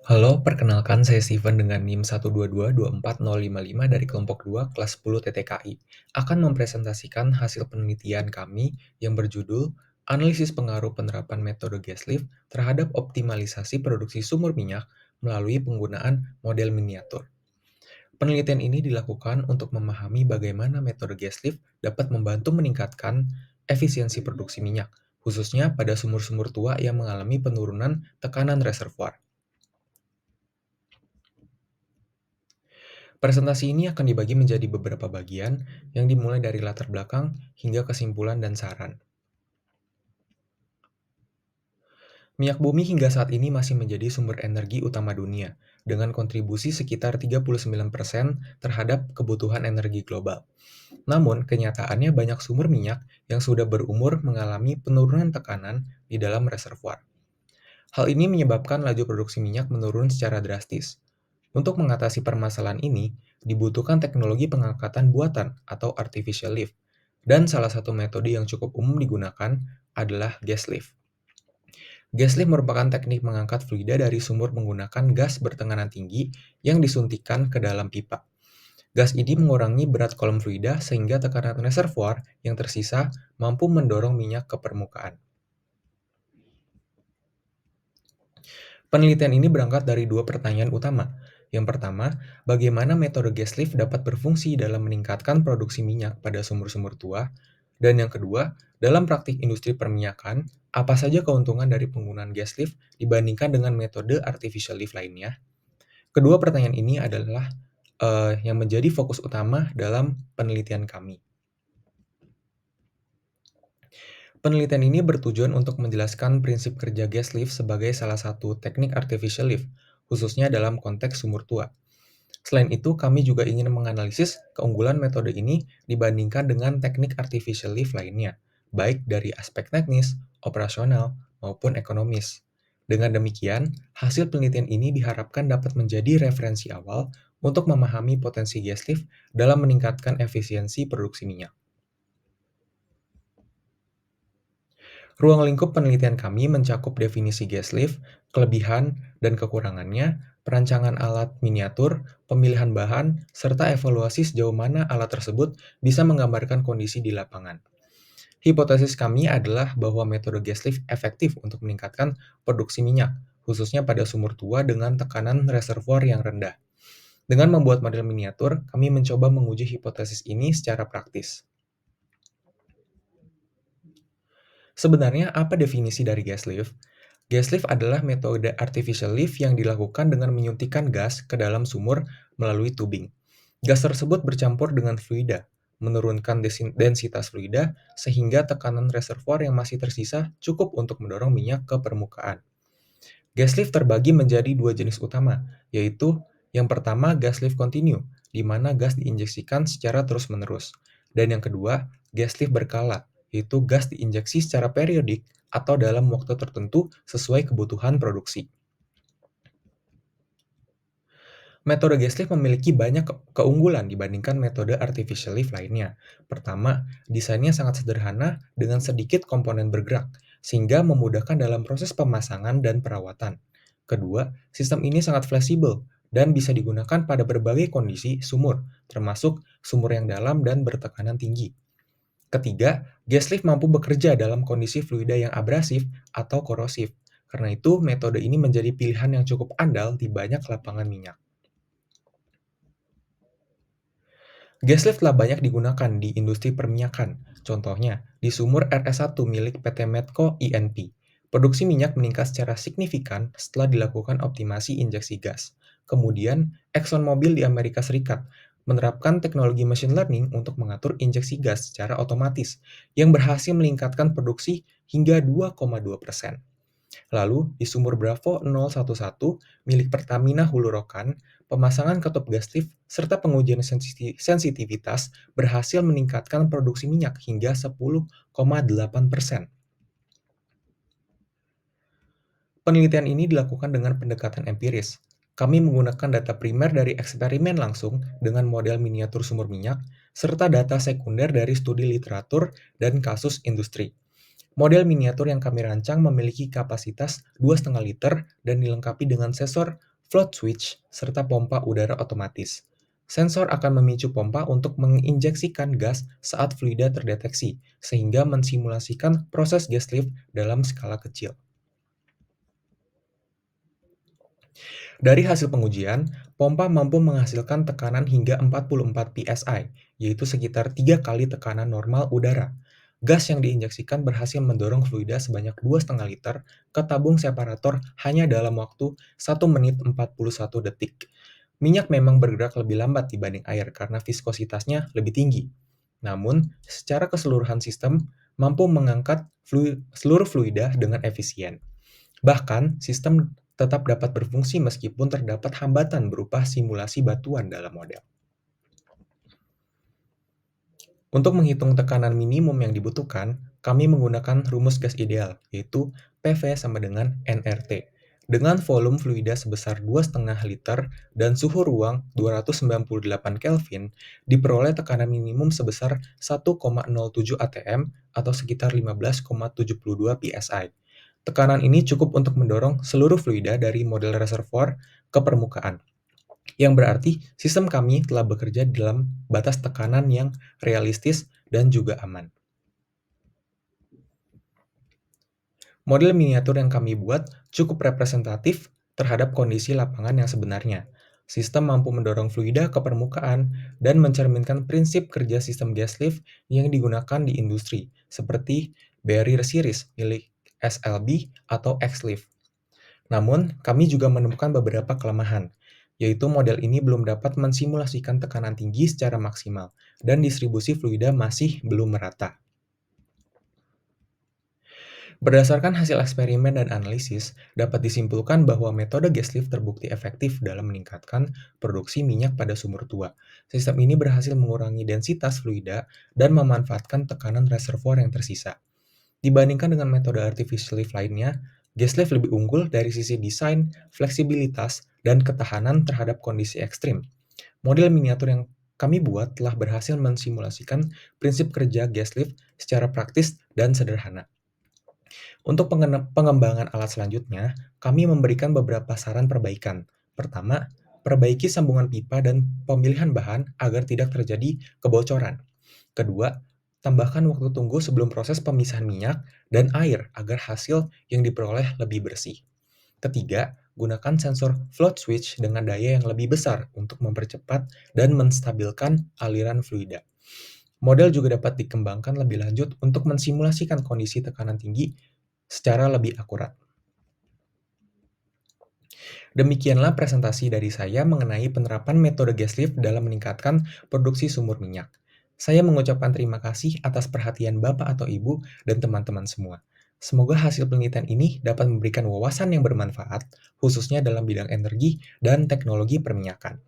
Halo, perkenalkan saya Steven dengan NIM 1222405 dari kelompok 2 kelas 10 TTKI. Akan mempresentasikan hasil penelitian kami yang berjudul Analisis Pengaruh Penerapan Metode Gas Lift terhadap Optimalisasi Produksi Sumur Minyak melalui penggunaan model miniatur. Penelitian ini dilakukan untuk memahami bagaimana metode gas lift dapat membantu meningkatkan efisiensi produksi minyak, khususnya pada sumur-sumur tua yang mengalami penurunan tekanan reservoir. Presentasi ini akan dibagi menjadi beberapa bagian yang dimulai dari latar belakang hingga kesimpulan dan saran. Minyak bumi hingga saat ini masih menjadi sumber energi utama dunia, dengan kontribusi sekitar 39% terhadap kebutuhan energi global. Namun, kenyataannya banyak sumber minyak yang sudah berumur mengalami penurunan tekanan di dalam reservoir. Hal ini menyebabkan laju produksi minyak menurun secara drastis. Untuk mengatasi permasalahan ini, dibutuhkan teknologi pengangkatan buatan atau artificial lift, dan salah satu metode yang cukup umum digunakan adalah gas lift. Gas lift merupakan teknik mengangkat fluida dari sumur menggunakan gas bertekanan tinggi yang disuntikkan ke dalam pipa. Gas ini mengurangi berat kolom fluida sehingga tekanan reservoir yang tersisa mampu mendorong minyak ke permukaan. Penelitian ini berangkat dari dua pertanyaan utama. Yang pertama, bagaimana metode gas lift dapat berfungsi dalam meningkatkan produksi minyak pada sumur-sumur tua? Dan yang kedua, dalam praktik industri perminyakan, apa saja keuntungan dari penggunaan gas lift dibandingkan dengan metode artificial lift lainnya? Kedua pertanyaan ini adalah yang menjadi fokus utama dalam penelitian kami. Penelitian ini bertujuan untuk menjelaskan prinsip kerja gas lift sebagai salah satu teknik artificial lift, khususnya dalam konteks sumur tua. Selain itu, kami juga ingin menganalisis keunggulan metode ini dibandingkan dengan teknik artificial lift lainnya, baik dari aspek teknis, operasional, maupun ekonomis. Dengan demikian, hasil penelitian ini diharapkan dapat menjadi referensi awal untuk memahami potensi gas lift dalam meningkatkan efisiensi produksi minyak. Ruang lingkup penelitian kami mencakup definisi gas lift, kelebihan dan kekurangannya, perancangan alat miniatur, pemilihan bahan, serta evaluasi sejauh mana alat tersebut bisa menggambarkan kondisi di lapangan. Hipotesis kami adalah bahwa metode gas lift efektif untuk meningkatkan produksi minyak, khususnya pada sumur tua dengan tekanan reservoir yang rendah. Dengan membuat model miniatur, kami mencoba menguji hipotesis ini secara praktis. Sebenarnya apa definisi dari gas lift? Gas lift adalah metode artificial lift yang dilakukan dengan menyuntikkan gas ke dalam sumur melalui tubing. Gas tersebut bercampur dengan fluida, menurunkan densitas fluida sehingga tekanan reservoir yang masih tersisa cukup untuk mendorong minyak ke permukaan. Gas lift terbagi menjadi dua jenis utama, yaitu yang pertama gas lift continue, di mana gas diinjeksikan secara terus-menerus. Dan yang kedua, gas lift berkala, yaitu gas diinjeksi secara periodik atau dalam waktu tertentu sesuai kebutuhan produksi. Metode gas lift memiliki banyak keunggulan dibandingkan metode artificial lift lainnya. Pertama, desainnya sangat sederhana dengan sedikit komponen bergerak, sehingga memudahkan dalam proses pemasangan dan perawatan. Kedua, sistem ini sangat fleksibel dan bisa digunakan pada berbagai kondisi sumur, termasuk sumur yang dalam dan bertekanan tinggi. Ketiga, gas lift mampu bekerja dalam kondisi fluida yang abrasif atau korosif. Karena itu, metode ini menjadi pilihan yang cukup andal di banyak lapangan minyak. Gas lift telah banyak digunakan di industri perminyakan. Contohnya, di sumur RS1 milik PT Medco INP. Produksi minyak meningkat secara signifikan setelah dilakukan optimasi injeksi gas. Kemudian, ExxonMobil di Amerika Serikat menerapkan teknologi machine learning untuk mengatur injeksi gas secara otomatis yang berhasil meningkatkan produksi hingga 2,2%. Lalu, di sumur Bravo 011 milik Pertamina Hulu Rokan, pemasangan katup gas lift serta pengujian sensitivitas berhasil meningkatkan produksi minyak hingga 10,8%. Penelitian ini dilakukan dengan pendekatan empiris. Kami menggunakan data primer dari eksperimen langsung dengan model miniatur sumur minyak, serta data sekunder dari studi literatur dan kasus industri. Model miniatur yang kami rancang memiliki kapasitas 2,5 liter dan dilengkapi dengan sensor float switch serta pompa udara otomatis. Sensor akan memicu pompa untuk menginjeksikan gas saat fluida terdeteksi, sehingga mensimulasikan proses gas lift dalam skala kecil. Dari hasil pengujian, pompa mampu menghasilkan tekanan hingga 44 psi, yaitu sekitar 3 kali tekanan normal udara. Gas yang diinjeksikan berhasil mendorong fluida sebanyak 2,5 liter ke tabung separator hanya dalam waktu 1 menit 41 detik. Minyak memang bergerak lebih lambat dibanding air karena viskositasnya lebih tinggi. Namun, secara keseluruhan sistem mampu mengangkat seluruh fluida dengan efisien. Bahkan, sistem tetap dapat berfungsi meskipun terdapat hambatan berupa simulasi batuan dalam model. Untuk menghitung tekanan minimum yang dibutuhkan, kami menggunakan rumus gas ideal, yaitu PV sama dengan nRT. Dengan volume fluida sebesar 2,5 liter dan suhu ruang 298 Kelvin, diperoleh tekanan minimum sebesar 1,07 atm atau sekitar 15,72 psi. Tekanan ini cukup untuk mendorong seluruh fluida dari model reservoir ke permukaan, yang berarti sistem kami telah bekerja dalam batas tekanan yang realistis dan juga aman. Model miniatur yang kami buat cukup representatif terhadap kondisi lapangan yang sebenarnya. Sistem mampu mendorong fluida ke permukaan dan mencerminkan prinsip kerja sistem gas lift yang digunakan di industri, seperti Barrier Series milik SLB atau X-Lift. Namun, kami juga menemukan beberapa kelemahan, yaitu model ini belum dapat mensimulasikan tekanan tinggi secara maksimal, dan distribusi fluida masih belum merata. Berdasarkan hasil eksperimen dan analisis, dapat disimpulkan bahwa metode gas lift terbukti efektif dalam meningkatkan produksi minyak pada sumur tua. Sistem ini berhasil mengurangi densitas fluida dan memanfaatkan tekanan reservoir yang tersisa. Dibandingkan dengan metode artificial lift lainnya, gas lift lebih unggul dari sisi desain, fleksibilitas, dan ketahanan terhadap kondisi ekstrim. Model miniatur yang kami buat telah berhasil mensimulasikan prinsip kerja gas lift secara praktis dan sederhana. Untuk pengembangan alat selanjutnya, kami memberikan beberapa saran perbaikan. Pertama, perbaiki sambungan pipa dan pemilihan bahan agar tidak terjadi kebocoran. Kedua, tambahkan waktu tunggu sebelum proses pemisahan minyak dan air agar hasil yang diperoleh lebih bersih. Ketiga, gunakan sensor float switch dengan daya yang lebih besar untuk mempercepat dan menstabilkan aliran fluida. Model juga dapat dikembangkan lebih lanjut untuk mensimulasikan kondisi tekanan tinggi secara lebih akurat. Demikianlah presentasi dari saya mengenai penerapan metode gas lift dalam meningkatkan produksi sumur minyak. Saya mengucapkan terima kasih atas perhatian Bapak atau Ibu dan teman-teman semua. Semoga hasil penelitian ini dapat memberikan wawasan yang bermanfaat, khususnya dalam bidang energi dan teknologi perminyakan.